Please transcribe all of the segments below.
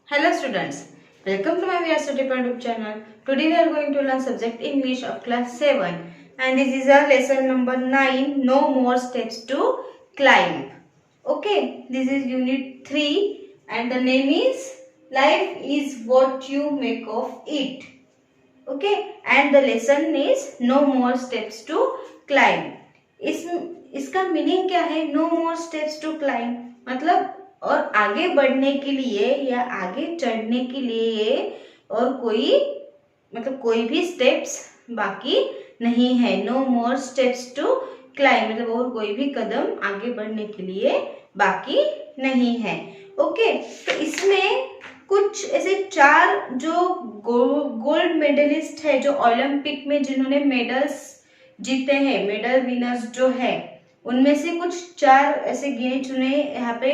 Hello students, welcome to my VRStudy YouTube channel. Today we are going to learn subject English of class 7 and this is our lesson number 9, no more steps to climb. Okay, this is unit 3 and the name is life is what you make of it. Okay, and the lesson is no more steps to climb. इसका meaning क्या है? No more steps to climb मतलब और आगे बढ़ने के लिए या आगे चढ़ने के लिए और कोई भी स्टेप्स बाकी नहीं है. No more steps to climb मतलब और कोई भी कदम आगे बढ़ने के लिए बाकी नहीं है. ओके, तो इसमें कुछ ऐसे 4 जो गोल्ड मेडलिस्ट है जो ओलंपिक में जिन्होंने मेडल्स जीते हैं, मेडल विनर्स जो है उनमें से कुछ 4 ऐसे गिने चुने यहाँ पे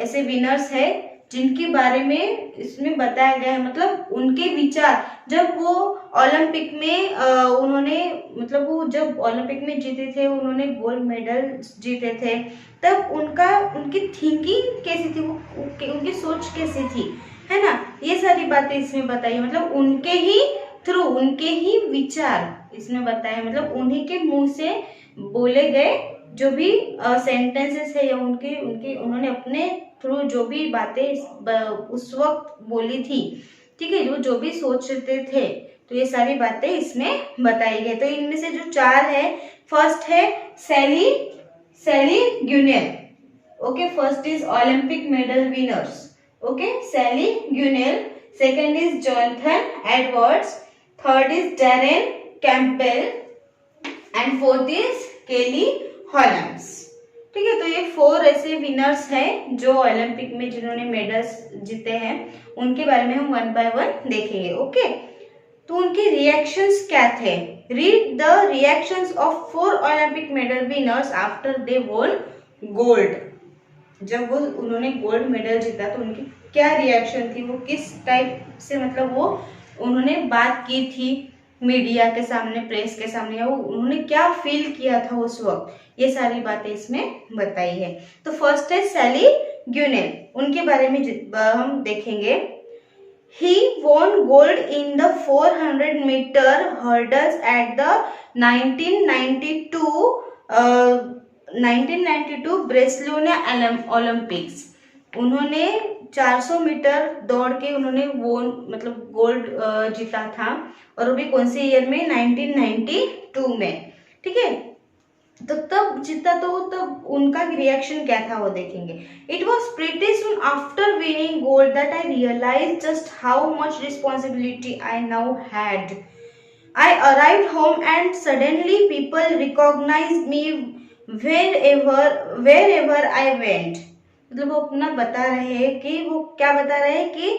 ऐसे विनर्स है जिनके बारे में इसमें बताया गया है. मतलब उनके विचार जब वो ओलंपिक में उन्होंने मतलब वो जब ओलंपिक में जीते थे, उन्होंने गोल्ड मेडल जीते थे, तब उनकी थिंकिंग कैसी थी, उनकी सोच कैसी थी, है ना. ये सारी बातें इसमें बताई. मतलब उनके ही थ्रू उनके ही विचार इसमें बताए. मतलब उन्हीं के मुंह से बोले गए जो भी सेंटेंसेस है या उन्होंने अपने थ्रू जो भी बातें उस वक्त बोली थी, ठीक है, जो भी सोचते थे, तो ये सारी बातें इसमें बताई गई. तो इनमें से जो 4 है, फर्स्ट है Sally Gunnell. Okay, first is Olympic medal winners. Okay, Sally Gunnell. Second is Jonathan Edwards. Third is Darren Campbell and fourth is Kelly Holmes. ठीक है, तो ये 4 ऐसे विनर्स हैं जो ओलंपिक में जिन्होंने मेडल्स जीते हैं. उनके बारे में हम 1 बाय 1 देखेंगे. ओके, तो उनके रिएक्शंस क्या थे? Read the reactions of 4 Olympic medal winners after they won gold. जब उन्होंने गोल्ड मेडल जीता तो उनकी क्या रिएक्शन थी, वो किस टाइप से मतलब वो उन्होंने बात की थी मीडिया के सामने, प्रेस के सामने, या उन्होंने क्या फील किया था उस वक्त, ये सारी बातें इसमें बताई है. तो फर्स्ट है सैली ग्यूनेल. उनके बारे में हम देखेंगे. He won gold in the 400 meter hurdles at the 1992 Barcelona Olympics. उन्होंने 400 मीटर दौड़ के उन्होंने वो मतलब गोल्ड जीता था, और वो भी कौन से ईयर में? 1992 में. ठीक है, तो तब जीता, तो तब उनका रिएक्शन क्या था वो देखेंगे. It was pretty soon after winning gold that I realise just how much responsibility I now had. I arrived home and suddenly people recognized me wherever I went. मतलब वो अपना बता रहे हैं कि वो क्या बता रहे हैं कि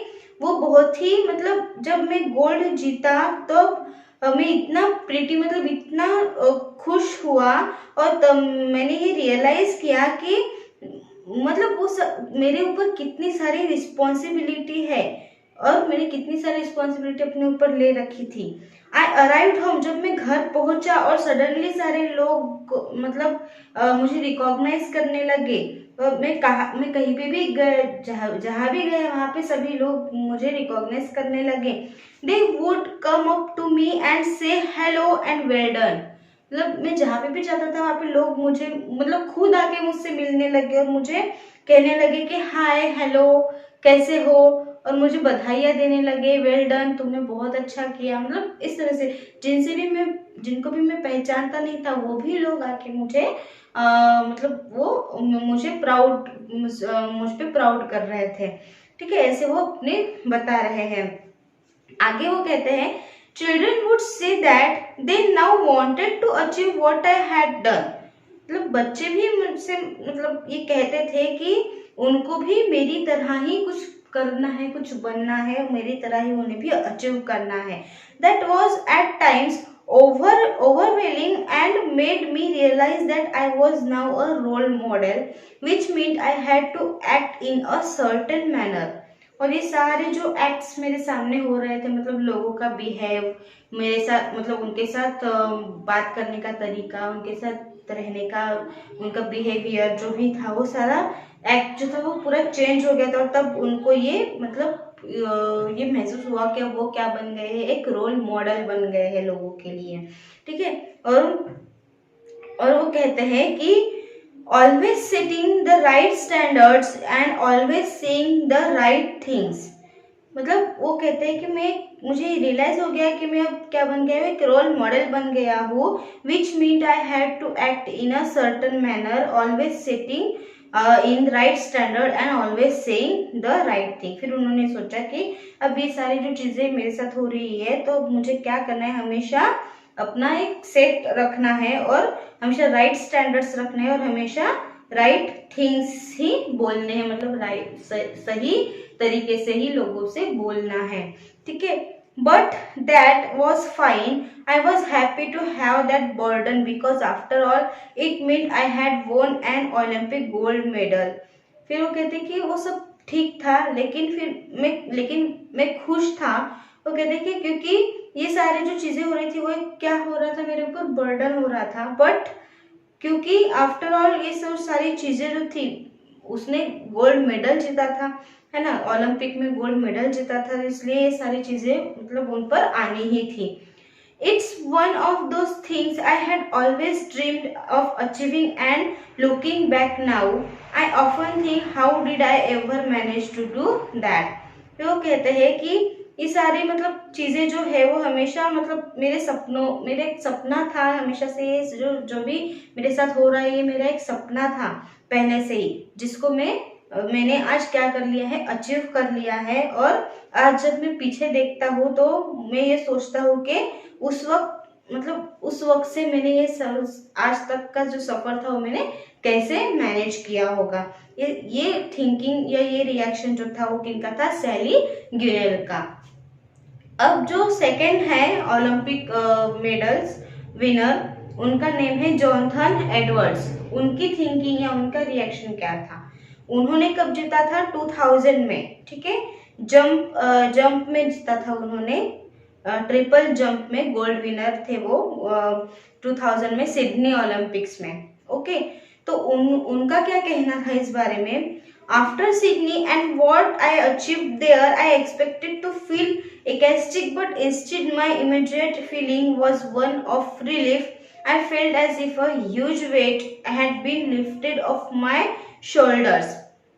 वो बहुत ही मतलब जब मैं गोल्ड जीता तो मैं इतना प्रीटी मतलब इतना खुश हुआ, और तब मैंने ये रियलाइज किया कि मतलब वो मेरे ऊपर कितनी सारी रिस्पॉन्सिबिलिटी है और मैंने कितनी सारी रिस्पॉन्सिबिलिटी अपने ऊपर ले रखी थी. आई अराइव्ड होम, जब मैं घर पहुंचा और सडनली सारे लोग मतलब मुझे रिकॉग्नाइज करने लगे. मैं कहीं पे भी गए, जहाँ भी गए वहाँ पे सभी लोग मुझे रिकॉग्नाइज करने लगे. They would come up to me and say hello and well done. मतलब मैं जहाँ पे भी जाता था वहाँ पे लोग मुझे मतलब खुद आके मुझसे मिलने लगे और मुझे कहने लगे कि हाय हेलो कैसे हो, और मुझे बधाइयाँ देने लगे, वेल डन तुमने बहुत अच्छा किया. मतलब इस तरह से जिनको भी मैं पहचानता नहीं था वो भी लोग आके मुझे मतलब वो मुझे मुझ पे प्राउड कर रहे थे. ठीक है, ऐसे वो अपने बता रहे हैं. आगे वो कहते हैं children would say that they now wanted to achieve what I had done. मतलब बच्चे भी मुझसे मतलब ये कहते थे कि उनको भी मेरी तरह ही कुछ करना है, कुछ बनना है, मेरी तरह ही उन्हें भी अचीव करना है. That was at times overwhelming and made me realize that I was now a role model, which meant I had to act in a certain manner. और ये सारे जो एक्ट्स मेरे सामने हो रहे थे, मतलब लोगों का बिहेव मेरे साथ, मतलब उनके साथ बात करने का तरीका, उनके साथ रहने का, उनका बिहेवियर जो भी था वो सारा एक्ट जो था वो पूरा चेंज हो गया था। और तब उनको ये मतलब ये महसूस हुआ कि वो क्या बन गए हैं, एक रोल मॉडल बन गए हैं लोगों के लिए, ठीक है। और वो कहते हैं कि always setting the right standards and always saying the right things. मतलब वो कहते हैं कि मुझे रियलाइज हो गया कि मैं अब क्या बन गया हूँ, एक रोल मॉडल बन गया हूँ, which mean I had to act in a certain manner, always setting in right standard and always saying the right thing. फिर उन्होंने सोचा कि अब ये सारी जो चीजें मेरे साथ हो रही है तो मुझे क्या करना है, हमेशा अपना एक सेट रखना है और हमेशा राइट स्टैंडर्ड्स रखने हैं और हमेशा राइट थिंग्स ही बोलने हैं, मतलब राइट सही तरीके से ही लोगों से बोलना है, ठीक है। But that was fine, I was happy to have that burden because after all it mean I had won an Olympic gold medal. फिर वो कहते कि वो सब ठीक था, लेकिन मैं खुश था। वो कहते कि क्योंकि ये सारी जो चीजें हो रही थी वो क्या हो रहा था, मेरे ऊपर बर्डन हो रहा था। बट क्योंकि आफ्टर ऑल ये सब सारी चीजें जो थी, उसने गोल्ड मेडल जीता था, है ना, ओलंपिक में गोल्ड मेडल जीता था, इसलिए ये सारी चीजें मतलब उन पर आनी ही थी। It's one of those things I had always dreamed of achieving and looking back now I often think how did I ever manage to do that. तो वो कहते हैं कि ये सारी मतलब चीजें जो है वो हमेशा मतलब मेरे एक सपना था हमेशा से, ये जो भी मेरे साथ हो रहा है ये मेरा एक सपना था पहले से ही, जिसको मैंने आज क्या कर लिया है, अचीव कर लिया है। और आज जब मैं पीछे देखता हूँ तो मैं ये सोचता हूँ कि उस वक्त से मैंने ये आज तक का जो सफर था वो मैंने कैसे मैनेज किया होगा। ये थिंकिंग या ये रिएक्शन जो था वो किनका था, सैली ग्यूनेल का। अब जो सेकंड है ओलंपिक मेडल्स विनर, उनका नेम है जोनाथन एडवर्ड्स। उनकी थिंकिंग या उनका रिएक्शन क्या था, उन्होंने कब जीता था, 2000 में, ठीक है। जंप में जीता था उन्होंने, ट्रिपल जंप में गोल्ड विनर थे वो 2000 में सिडनी ओलंपिक्स में, ओके। तो उनका क्या कहना था इस बारे में, after Sydney and what I achieved there I expected to feel ecstatic, but instead my immediate feeling was one of relief. I felt as if a huge weight had been lifted off my shoulders.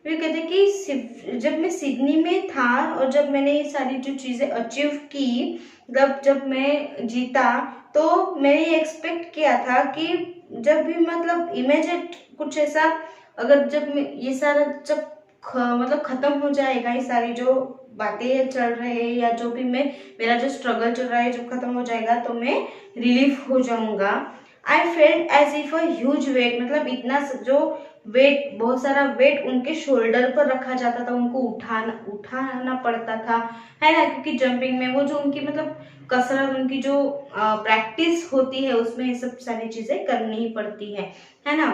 वे कहते कि जब मैं Sydney में था और जब मैंने ये सारी जो चीजें अचीव की, जब मैं जीता, तो मैंने ये एक्सपेक्ट किया था कि जब भी मतलब इमेजिएट कुछ ऐसा, अगर जब ये सारा जब मतलब खत्म हो जाएगा, ये सारी जो बातें चल रहे हैं या जो भी मेरा जो स्ट्रगल चल रहा है जब खत्म हो जाएगा तो मैं रिलीफ हो जाऊंगा। I felt as if a huge weight, मतलब इतना जो वेट, बहुत सारा वेट उनके शोल्डर पर रखा जाता था, उनको उठाना पड़ता था, है ना, क्योंकि जंपिंग में वो जो उनकी मतलब कसरत, उनकी जो प्रैक्टिस होती है उसमें ये सब सारी चीजें करनी ही पड़ती है ना।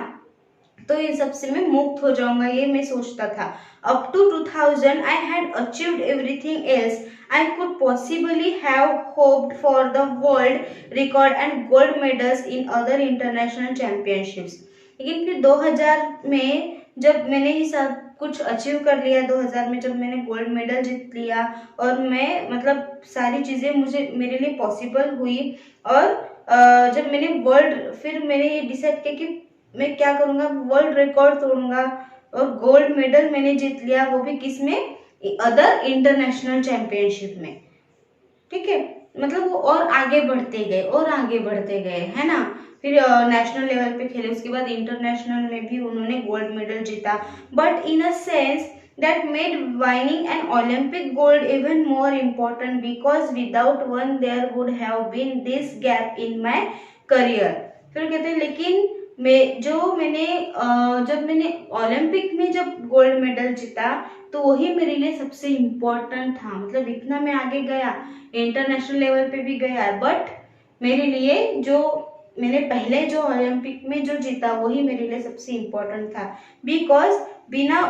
तो ये सबसे मैं मुक्त हो जाऊंगा, ये मैं सोचता था। Up to 2000 I had achieved everything else I could possibly have hoped for the world record and gold medals in other international championships. लेकिन फिर 2000 में जब मैंने ये सब कुछ अचीव कर लिया, 2000 में जब मैंने गोल्ड मेडल जीत लिया और मैं मतलब सारी चीजें मेरे लिए पॉसिबल हुई, और जब मैंने ये डिसाइड किया कि मैं क्या करूंगा, वर्ल्ड रिकॉर्ड तोड़ूंगा, और गोल्ड मेडल मैंने जीत लिया, वो भी किसमें, अदर इंटरनेशनल चैंपियनशिप में, ठीक है। मतलब वो और आगे बढ़ते गए, है ना। फिर नेशनल लेवल पे खेले, उसके बाद इंटरनेशनल में भी उन्होंने गोल्ड मेडल जीता। But in a sense that made winning an Olympic gold even more important because without one there would have been this gap in my career। फिर कहते हैं लेकिन जब मैंने ओलंपिक में जब गोल्ड मेडल जीता तो वही मेरे लिए सबसे इम्पोर्टेंट था, मतलब इतना मैं आगे गया, इंटरनेशनल लेवल पे भी गया, बट मेरे लिए जो मैंने पहले जो ओलंपिक में जो जीता वही मेरे लिए सबसे इम्पोर्टेंट था। बिकॉज बिना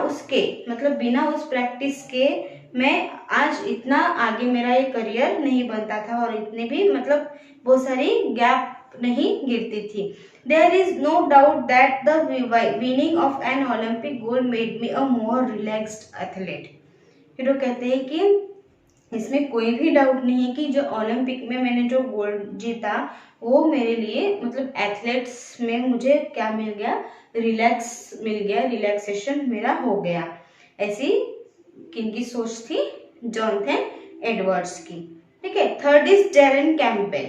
उस प्रैक्टिस के मैं आज इतना आगे मेरा ये करियर नहीं बनता था, और इतने भी मतलब बहुत सारी गैप नहीं गिरती थी। There is no doubt that the winning of an Olympic gold made me a more relaxed athlete. फिर वो कहते हैं कि इसमें कोई भी डाउट नहीं है कि जो ओलंपिक में मैंने जो गोल्ड जीता वो मेरे लिए मतलब एथलेट्स में मुझे क्या मिल गया, रिलैक्स मिल गया, रिलैक्सेशन मेरा हो गया। ऐसी किनकी सोच थी, जॉनथन एडवर्ड्स की। ठीक है, थर्ड इज डैरेन कैम्पबेल।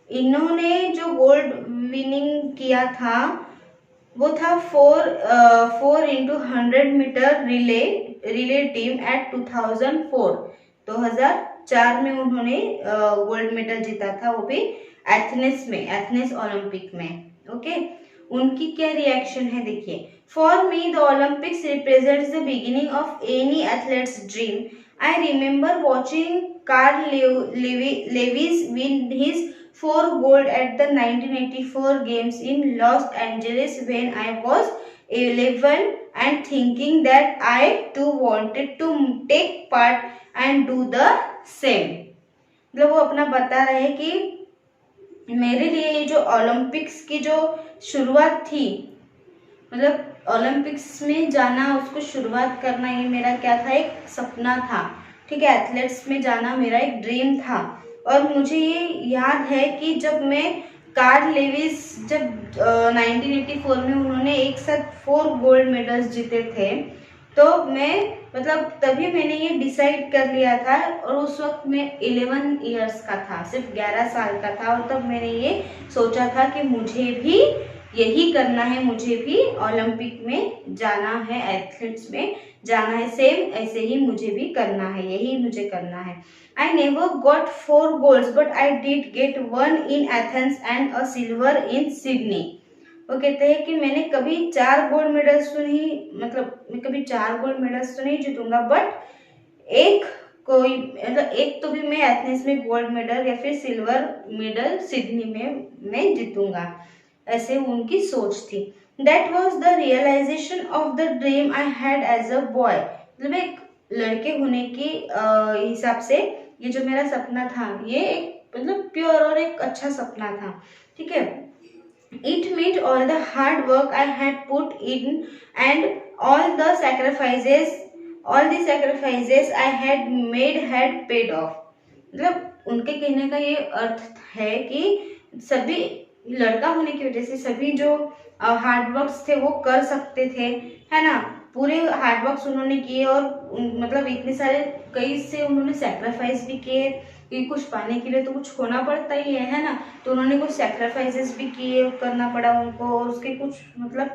इन्होंने जो गोल्ड विनिंग किया था वो था 4x100 metre relay team at 2004 में उन्होंने गोल्ड मेडल जीता था, वो भी एथेंस ओलंपिक में। ओके, उनकी क्या रिएक्शन है देखिए। For me the Olympics represents the beginning of any athlete's dream. I remember watching Carl Lewis win his 4 gold at the 1984 games in Los Angeles when I was 11 and thinking that I too wanted to take part and do the same। मतलब वो अपना बता रहे हैं कि मेरे लिए ये जो ओलंपिक्स की जो शुरुआत थी, मतलब ओलंपिक्स में जाना, उसको शुरुआत करना, ये मेरा क्या था, एक सपना था। ठीक है, एथलेट्स में जाना मेरा एक ड्रीम था। और मुझे ये याद है कि जब मैं कार्ल लेविस जब 1984 में उन्होंने एक साथ 4 गोल्ड मेडल्स जीते थे, तो मैं मतलब तभी मैंने ये डिसाइड कर लिया था। और उस वक्त मैं 11 इयर्स का था, सिर्फ 11 साल का था, और तब मैंने ये सोचा था कि मुझे भी यही करना है, मुझे भी ओलंपिक में जाना है, एथलीट्स में जाना है, सेम ऐसे ही मुझे भी करना है, यही मुझे करना है। I never got 4 golds but I did get 1 in Athens and a silver in Sydney। वो कहते हैं कि मैंने कभी 4 गोल्ड मेडल्स तो नहीं, मतलब मैं कभी 4 गोल्ड मेडल्स तो नहीं जीतूंगा, बट एक कोई मतलब एक तो भी मैं एथेंस में गोल्ड मेडल या फिर सिल्वर मेडल सिडनी में मैं जीतूंगा, ऐसे उनकी सोच थी। That was the realization of the dream I had as a boy। मतलब एक लड़के होने की हिसाब से ये जो मेरा सपना था, ये एक मतलब प्योर और एक अच्छा सपना था। ठीक है, It meant all the hard work I had put in and all the sacrifices I had made had paid off। मतलब उनके कहने का ये अर्थ है कि सभी लड़का होने की वजह से सभी जो हार्ड वर्क्स थे वो कर सकते थे, है ना, पूरे हार्ड वर्क्स उन्होंने किए, और मतलब इतने सारे कई से उन्होंने सेक्रीफाइस भी किए कि कुछ पाने के लिए तो कुछ खोना पड़ता ही है ना, तो उन्होंने कुछ सेक्रीफाइसेस भी किए, करना पड़ा उनको, और उसके कुछ मतलब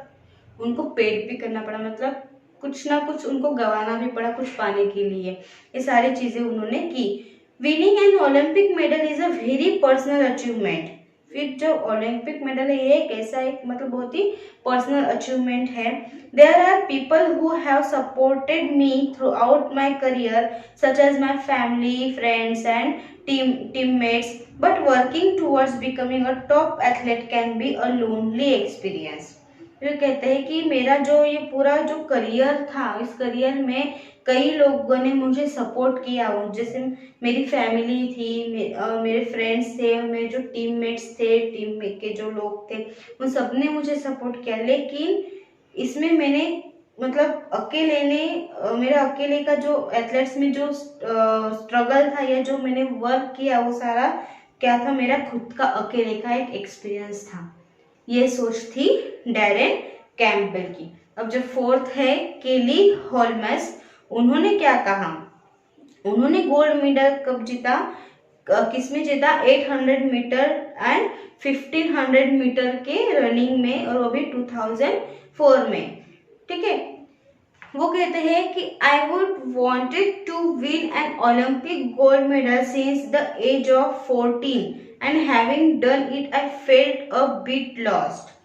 उनको पेड भी करना पड़ा, मतलब कुछ ना कुछ उनको गंवाना भी पड़ा कुछ पाने के लिए, ये सारी चीजें उन्होंने की। Winning an Olympic medal is a very personal achievement. फिर जो ओलंपिक मेडल है ये एक ऐसा एक मतलब बहुत ही पर्सनल अचीवमेंट है। There are people who have supported me throughout my career such as my family, friends and teammates, but working towards becoming a top athlete can be a lonely experience. फिर कहते हैं कि मेरा जो ये पूरा जो करियर था, इस करियर में कई लोगों ने मुझे सपोर्ट किया, जैसे मेरी फैमिली थी, मेरे फ्रेंड्स थे, मेरे जो टीममेट्स थे, टीम के जो लोग थे, उन सब ने मुझे सपोर्ट किया। लेकिन इसमें मैंने मतलब अकेले ने मेरा अकेले का जो एथलेट्स में जो स्ट्रगल था या जो मैंने वर्क किया वो सारा क्या था, मेरा खुद का अकेले का एक एक्सपीरियंस था। ये सोच थी डैरेन कैम्पबेल की। अब जो फोर्थ है केली होल्मस, उन्होंने क्या कहा, उन्होंने गोल्ड मेडल कब जीता, किसमें जीता, 800 मीटर एंड 1500 मीटर के रनिंग में, और वो भी 2004 में। ठीक है, वो कहते हैं कि I would wanted to win an Olympic gold medal since the age of 14 and having done it I felt a bit lost.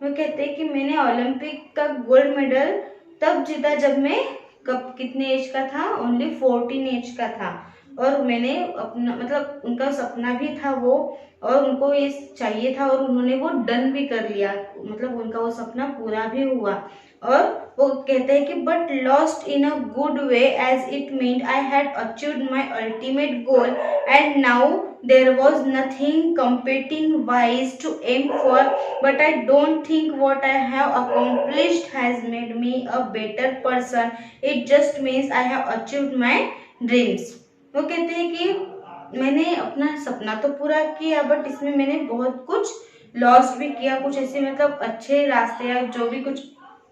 वो कहते हैं कि मैंने ओलंपिक का गोल्ड मेडल तब जीता जब मैं कितने एज का था, ओनली 14 एज का था, और मैंने अपना मतलब उनका सपना भी था वो, और उनको ये चाहिए था, और उन्होंने वो डन भी कर लिया, मतलब उनका वो सपना पूरा भी हुआ। और वो कहते हैं कि but lost in a good way as it meant I had achieved my ultimate goal and now there was nothing competing wise to aim for, but I don't think what I have accomplished has made me a better person. It just means I have achieved my dreams. वो कहते हैं कि मैंने अपना सपना तो पूरा किया, बट इसमें मैंने बहुत कुछ लॉस्ट भी किया, कुछ ऐसे मतलब अच्छे रास्ते या जो भी कुछ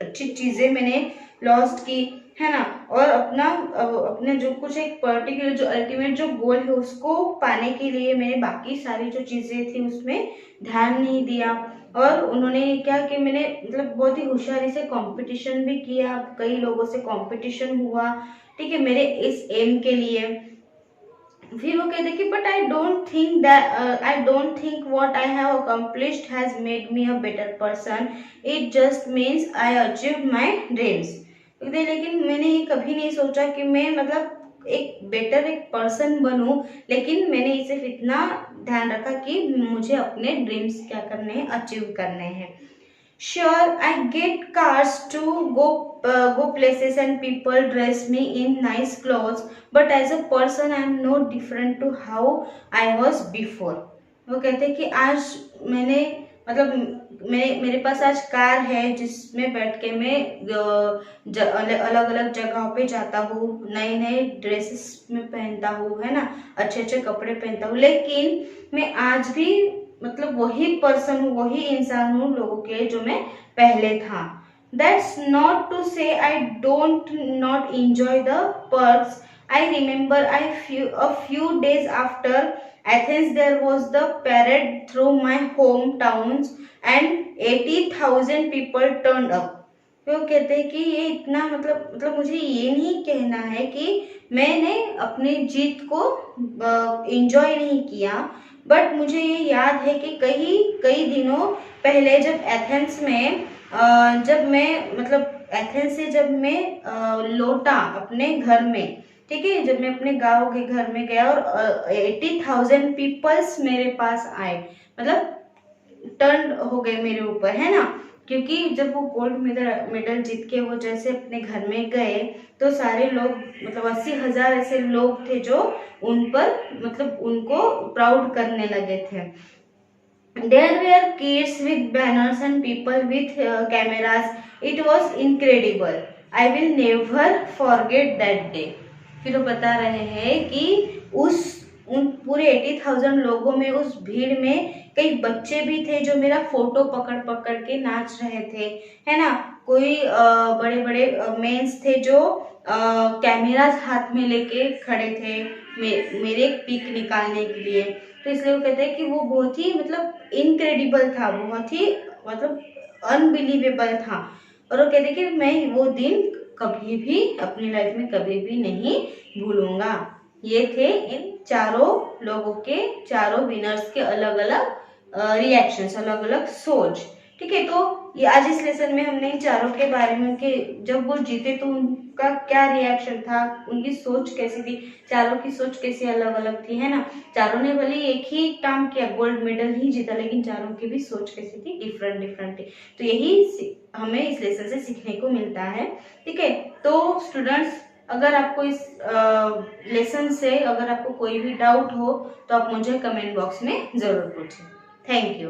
अच्छी चीजें मैंने लॉस्ट की, है ना। और अपने जो कुछ एक पर्टिकुलर जो अल्टीमेट जो गोल है उसको पाने के लिए मैंने बाकी सारी जो चीजें थी उसमें ध्यान नहीं दिया। और उन्होंने क्या कि मैंने मतलब बहुत ही होशियारी से कंपटीशन भी किया, कई लोगों से कंपटीशन हुआ, ठीक है, मेरे इस एम के लिए। फिर वो कहते कि but I don't think what I have accomplished has made me a better person, it just means I achieve my dreams. लेकिन मैंने ये कभी नहीं सोचा कि मैं मतलब एक बेटर एक पर्सन बनूं, लेकिन मैंने सिर्फ इतना ध्यान रखा कि मुझे अपने ड्रीम्स क्या करने हैं, अचीव करने हैं। Sure, I get cars to go places and people dress me in nice clothes, but as a person I am no different to how I was before. वो कहते हैं कि आज मैंने मतलब मेरे पास आज कार है जिसमें बैठ के मैं अलग अलग जगहों पे जाता हूँ, नए नए ड्रेसेस में पहनता हूँ, है ना, अच्छे अच्छे कपड़े पहनता हूँ, लेकिन मैं आज भी मतलब वही पर्सन हूँ, वही इंसान हूँ लोगों के जो मैं पहले था। That's not to say I don't not enjoy the perks. I remember a few days after Athens there was the parade through my hometowns and 80,000 people turned up. वो कहते हैं कि ये इतना मतलब मुझे ये नहीं कहना है कि मैंने अपनी जीत को एंजॉय नहीं किया, बट मुझे ये याद है कि कई दिनों पहले जब एथेंस में जब मैं मतलब एथेंस से जब मैं लौटा अपने घर में, ठीक है, जब मैं अपने गांव के घर में गया और 80,000 पीपल्स मेरे पास आए, मतलब टर्न हो गए मेरे ऊपर, है ना, क्योंकि जब वो गोल्ड मेडल जीत के वो जैसे अपने घर में गए तो सारे लोग मतलब 80,000 ऐसे लोग थे जो उन पर मतलब उनको प्राउड करने लगे थे। There were kids with banners and people with cameras. It was incredible. I will never forget that day. फिर वो बता रहे हैं कि उन पूरे 80,000 लोगों में, उस भीड़ में कई बच्चे भी थे जो मेरा फोटो पकड़ पकड़ के नाच रहे थे, है ना, कोई बड़े बड़े मेंस थे जो कैमरास हाथ में लेके खड़े थे मेरे पिक निकालने के लिए। तो इसलिए वो कहते हैं कि वो बहुत ही मतलब इनक्रेडिबल था, बहुत ही मतलब अनबिलीवेबल था। और वो कहते हैं कि मैं वो दिन कभी भी अपनी लाइफ में कभी भी नहीं भूलूंगा। ये थे इन चारों लोगों के, चारों विनर्स के अलग अलग रिएक्शंस, अलग अलग सोच, ठीक है। तो ये आज इस लेसन में हमने इन चारों के बारे में, उनके जब वो जीते तो उनका क्या रिएक्शन था, उनकी सोच कैसी थी, चारों की सोच कैसी अलग अलग थी, है ना। चारों ने भले एक ही काम किया, गोल्ड मेडल ही जीता, लेकिन चारों की भी सोच कैसी थी, डिफरेंट थी। तो यही हमें इस लेसन से सीखने को मिलता है, ठीक है। तो स्टूडेंट्स, अगर आपको इस लेसन से अगर आपको कोई भी डाउट हो तो आप मुझे कमेंट बॉक्स में जरूर पूछें। Thank you.